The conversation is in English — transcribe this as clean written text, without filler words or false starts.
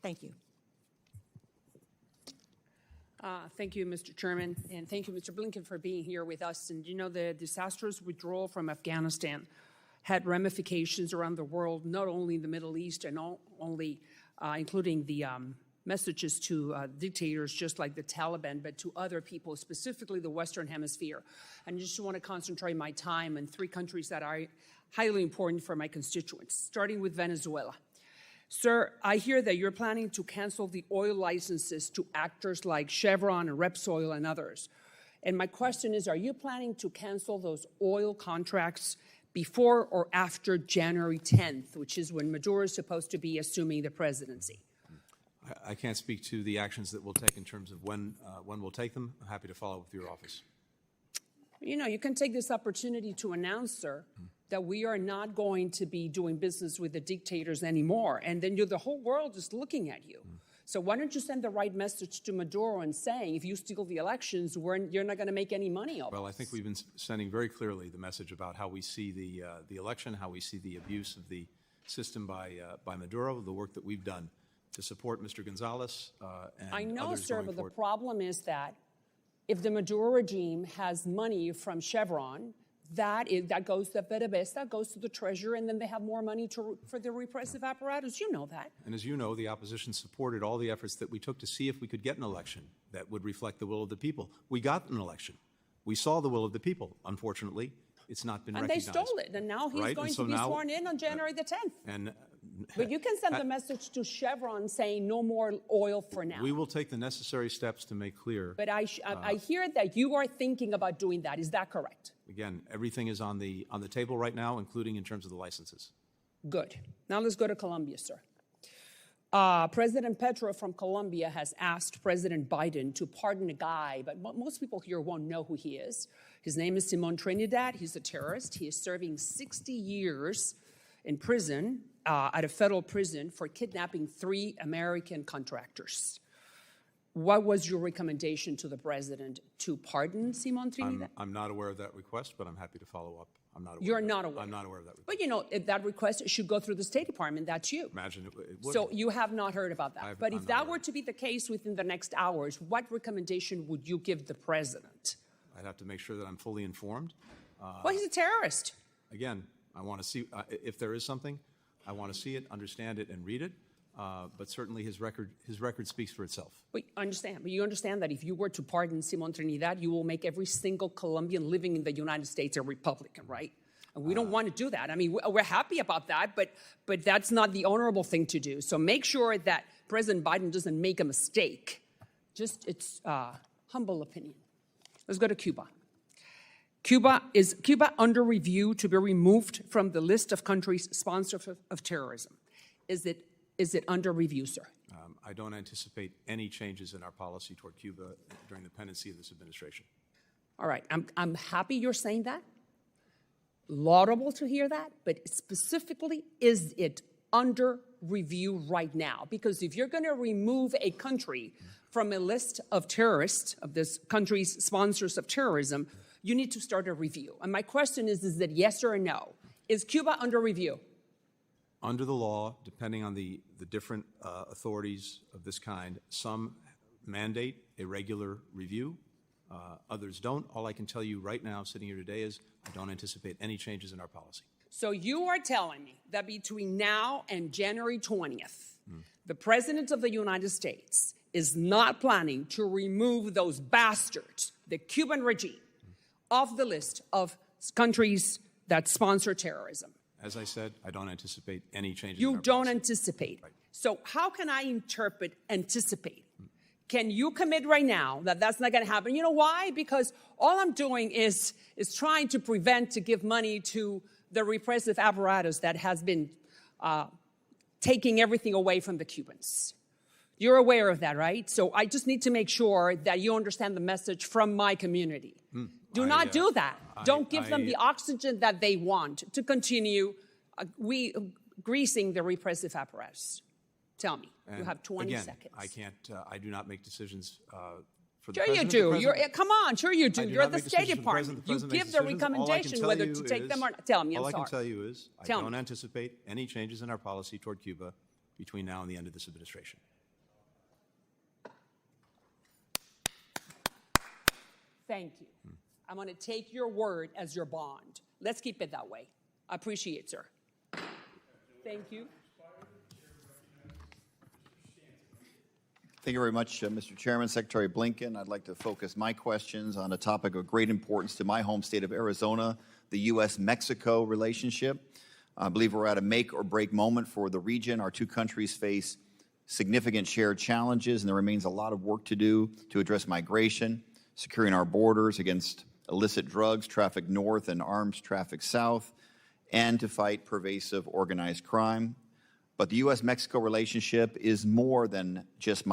Thank you. Thank you, Mr. Chairman, and thank you, Mr. Blinken, for being here with us. And you know, the disastrous withdrawal from Afghanistan had ramifications around the world, not only in the Middle East and only including the messages to dictators just like the Taliban, but to other people, specifically the Western Hemisphere. And I just want to concentrate my time on 3 countries that are highly important for my constituents, starting with Venezuela. Sir, I hear that you're planning to cancel the oil licenses to actors like Chevron and Repsol and others. And my question is, are you planning to cancel those oil contracts before or after January 10th, which is when Maduro is supposed to be assuming the presidency? I can't speak to the actions that we'll take in terms of when we'll take them. I'm happy to follow up with your office. You know, you can take this opportunity to announce, sir, that we are not going to be doing business with the dictators anymore. And then the whole world is looking at you. So why don't you send the right message to Maduro and saying, if you steal the elections, you're not going to make any money off Well, I think we've been sending very clearly the message about how we see the election, how we see the abuse of the system by Maduro, the work that we've done to support Mr. Gonzalez and I know, others sir, going but forward. the problem is that if the Maduro regime has money from Chevron, that goes to PDVSA, goes to the treasury, and then they have more money for the repressive apparatus. You know that. And as you know, the opposition supported all the efforts that we took to see if we could get an election that would reflect the will of the people. We got an election. We saw the will of the people. Unfortunately, it's not been recognized. And they stole it, and now he's going to be sworn in on January the 10th. But you can send the message to Chevron saying no more oil for now. We will take the necessary steps to make clear. But I hear that you are thinking about doing that. Is that correct? Again, everything is on the table right now, including in terms of the licenses. Good. Now let's go to Colombia, sir. President Petro from Colombia has asked President Biden to pardon a guy, but most people here won't know who he is. His name is Simon Trinidad. He's a terrorist. He is serving 60 years in prison, at a federal prison, for kidnapping 3 American contractors. What was your recommendation to the president, to pardon Simon Trinidad? I'm not aware of that request, but I'm happy to follow up. I'm not aware. You're not aware? I'm not aware of that request. But you know, if that request should go through the State Department, that's you. Imagine it would. So you have not heard about that. But if that were to be the case within the next hours, what recommendation would you give the president? I'd have to make sure that I'm fully informed. Well, he's a terrorist. Again, I want to see, if there is something, I want to see it, understand it, and read it. But certainly his record speaks for itself. But you understand that if you were to pardon Simon Trinidad, you will make every single Colombian living in the United States a Republican, right? And we don't want to do that. I mean, we're happy about that, but that's not the honorable thing to do. So make sure that President Biden doesn't make a mistake. Just it's humble opinion. Let's go to Cuba. Is Cuba under review to be removed from the list of countries sponsors of terrorism? Is it under review, sir? I don't anticipate any changes in our policy toward Cuba during the pendency of this administration. All right, I'm happy you're saying that. Laudable to hear that, but specifically, is it under review right now? Because if you're going to remove a country from a list of terrorists, of this country's sponsors of terrorism, you need to start a review. And my question is it yes or no? Is Cuba under review? Under the law, depending on the different authorities of this kind, some mandate a regular review, others don't. All I can tell you right now, sitting here today, is I don't anticipate any changes in our policy. So you are telling me that between now and January 20th, the President of the United States is not planning to remove those bastards, the Cuban regime, off the list of countries that sponsor terrorism? As I said, I don't anticipate any changes. You don't anticipate. Right. So how can I interpret anticipate? Can you commit right now that that's not going to happen? You know why? Because all I'm doing is trying to give money to the repressive apparatus that has been taking everything away from the Cubans. You're aware of that, right? So I just need to make sure that you understand the message from my community. Do not do that. Don't give them the oxygen that they want to continue greasing the repressive apparatus. Tell me. You have 20 seconds. I can't. I do not make decisions for the Sure you do. Come on. Sure you do. You're the State Department. You give the recommendation whether to take them or not. Tell me. I'm sorry. All I can tell you is I don't anticipate any changes in our policy toward Cuba between now and the end of this administration. Thank you. I'm going to take your word as your bond. Let's keep it that way. I appreciate it, sir. Thank you. Thank you very much, Mr. Chairman. Secretary Blinken, I'd like to focus my questions on a topic of great importance to my home state of Arizona, the U.S.-Mexico relationship. I believe we're at a make-or-break moment for the region. Our two countries face significant shared challenges, and there remains a lot of work to do to address migration, securing our borders against illicit drugs trafficked north and arms trafficked south, and to fight pervasive organized crime. But the U.S.-Mexico relationship is more than just